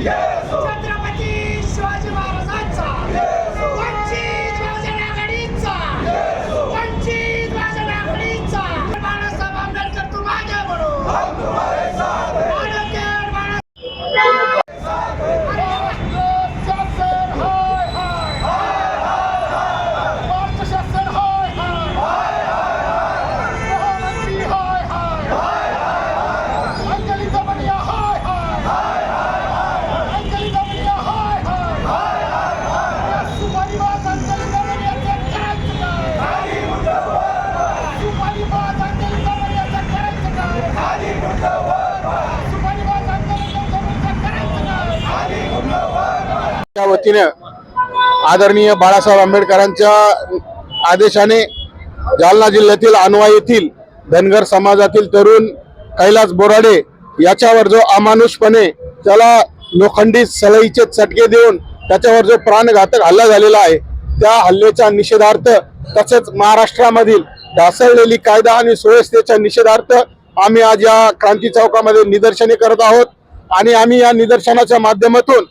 छत्रपती शिवाजी महाराजांचा, वंचित बहुजन आघाडीचा, वंचित बहुजन आघाडीचा, बाळासाहेब आंबेडकर तू मागे बढो, हम तुम्हारे साथ हैं, शासन हाय हाय, भारत शासन हाय हाय, गृहमंत्री हाय हाय, अंजली दमनिया हाय हाय, अंजली दमनिया हाय हाय, सुपारी बाज अंजली दमनियाचं करायचं काय? सुपारी बाज अंजली दमनियाचं करायचं काय? सुपारी बाज अंजली दमनियाचं करायचं काय? त्या वतीने आदरणीय बाळासाहेब आंबेडकरांच्या आदेशाने जालना जिल्ह्यातील अनवा येथील धनगर समाजातील तरुण कैलास बोराडे याच्यावर जो अमानुषपणे त्याला लोखंडी सळईचे चटके देऊन त्याच्यावर जो प्राणघातक हल्ला झालेला आहे, त्या हल्ल्याच्या निषेधार्थ तसेच महाराष्ट्रामधील ढासळलेली कायदा आणि सुव्यवस्थेच्या निषेधार्थ आम्ही आज या क्रांती चौकामध्ये निदर्शने करत आहोत. आणि आम्ही या निदर्शनाच्या माध्यमातून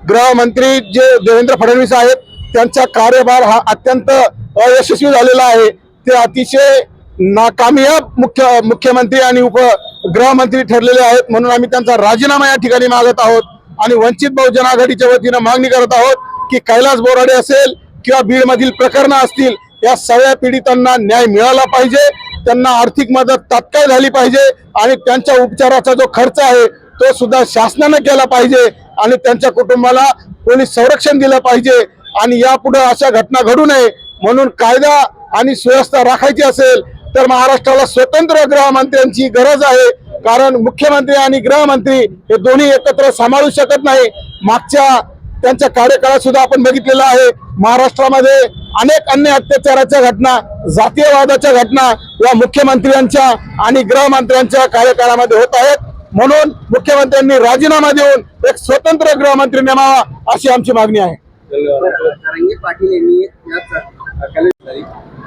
गृहमंत्री जे देवेंद्र फडणवीस आहेत त्यांचा कार्यभार हा अत्यंत अयशस्वी झालेला आहे. ते अतिशय नाकामयाब मुख्यमंत्री आणि उपगृहमंत्री ठरलेले आहेत. म्हणून आम्ही त्यांचा राजीनामा या ठिकाणी मागत आहोत आणि वंचित बहुजन आघाडीच्या वतीनं मागणी करत आहोत की कैलास बोराडे असेल किंवा बीड मधील प्रकरणं असतील, या सगळ्या पीडितांना न्याय मिळाला पाहिजे, त्यांना आर्थिक मदत तात्काळ झाली पाहिजे आणि त्यांच्या उपचाराचा जो खर्च आहे तो सुद्धा शासनाने केला पाहिजे आणि त्यांच्या कुटुंबाला पोलीस संरक्षण दिलं पाहिजे. आणि यापुढे अशा घटना घडू नये म्हणून कायदा आणि सुव्यवस्था राखायची असेल तर महाराष्ट्राला स्वतंत्र गृहमंत्र्यांची गरज आहे. कारण मुख्यमंत्री आणि गृहमंत्री हे दोन्ही एकत्र सांभाळू शकत नाही. मागच्या त्यांच्या कार्यकाळात सुद्धा आपण बघितलेलं आहे, महाराष्ट्रामध्ये अनेक अन्य अत्याचाराच्या घटना, जातीयवादाच्या घटना या मुख्यमंत्र्यांच्या आणि गृहमंत्र्यांच्या कार्यकाळामध्ये होत आहेत. म्हणून मुख्यमंत्र्यांनी राजीनामा देऊन एक स्वतंत्र गृहमंत्री नेमावा अशी आमची मागणी आहे. तरंगी पाटील यांनी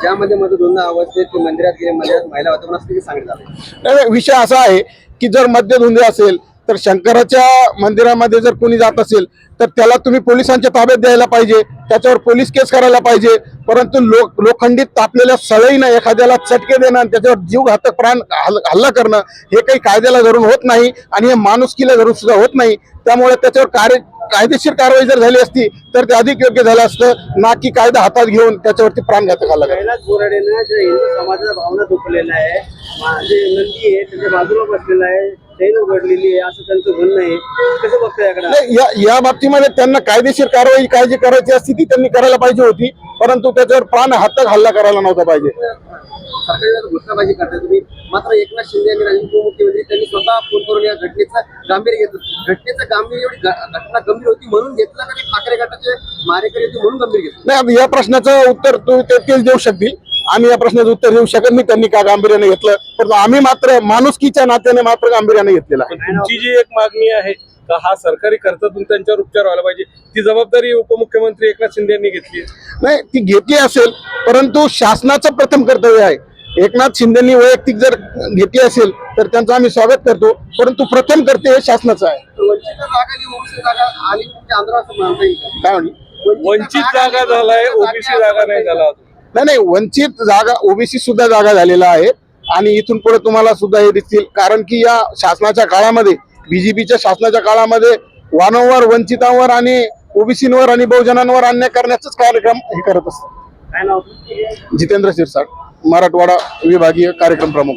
ज्यामध्ये मध्यधुंद अवस्थेत ते मंदिरात गेले, मंदिरात महिला होत्या असं सांगितलं. विषय असा आहे की जर मद्यधुंदी असेल तर शंकराच्या मंदिरामध्ये जर कोणी जात असेल तर त्याला तुम्ही पोलिसांच्या ताब्यात द्यायला पाहिजे, त्याच्यावर पोलीस केस करायला पाहिजे. परंतु लोखंडीत तापलेल्या सळईनं एखाद्याला चटके देणं आणि त्याच्यावर जीवघातक प्राण हल्ला करणं हे काही कायद्याला धरून होत नाही आणि हे माणुसकीला धरून सुद्धा होत नाही. त्यामुळे त्याच्यावर कायदेशीर कारवाई जर झाली असती तर ते अधिक योग्य झालं असतं, ना की कायदा हातात घेऊन त्याच्यावरती प्राणघातक हल्ला. कैलास बोराडेनं जे हिंदू समाजाच्या भावना दुखलेल्या आहे, जे नंदी आहे त्याच्या बाजूला बसलेला आहे, चैन उघडलेली आहे असं त्यांचं म्हणणं आहे. कसं बघतं याकडे? या बाबतीमध्ये त्यांना कायदेशीर कारवाई काय जी करायची असती ती त्यांनी करायला पाहिजे होती, परंतु त्याच्यावर प्राणघातक हल्ला करायला नव्हता पाहिजे. सरकारने घोषणाबाजी करताय तुम्ही, मात्र एकनाथ शिंदे आणि राज्य उपमुख्यमंत्री त्यांनी स्वतः फोन करून या घटनेचं गांभीर्य घेतलं. घटनेचं गांभीर्य एवढी घटना गंभीर होती म्हणून घेतलं का ते ठाकरे गटाचे मारेकरी होते म्हणून गंभीर घेतलं? नाही, या प्रश्नाचं उत्तर तेच देऊ शकतील. आम्ही या प्रश्नाचं उत्तर देऊ शकत नाही त्यांनी का गांभीर्याने घेतलं, परंतु आम्ही मात्र माणुसकीच्या नात्याने मात्र गांभीर्याने घेतलेला आहे. तुमची जी एक मागणी आहे का हा सरकारी खर्चातून त्यांच्यावर उपचार व्हायला पाहिजे, ती जबाबदारी उपमुख्यमंत्री एकनाथ शिंदे यांनी घेतली नाही, ती घेतली असेल परंतु शासनाचं प्रथम कर्तव्य आहे. एकनाथ शिंदेनी वैयक्तिक जर घेतली असेल तर त्यांचं आम्ही स्वागत करतो, परंतु प्रथम कर्तव्य शासनाचं आहे. काय म्हणली? वंचित जागा झालाय, ओबीसी जागा नाही झाला. नाही, वंचित जागा ओबीसी सुद्धा जागा झालेला आहे आणि इथून पुढे तुम्हाला सुद्धा हे दिसतील. कारण की या शासनाच्या काळामध्ये, बीजेपीच्या शासनाच्या काळामध्ये वारंवार वंचितांवर आणि ओबीसींवर आणि बहुजनांवर अन्याय करण्याचाच कार्यक्रम हे करत असतात. जितेंद्र शिरसाट, मराठवाडा विभागीय कार्यक्रम प्रमुख.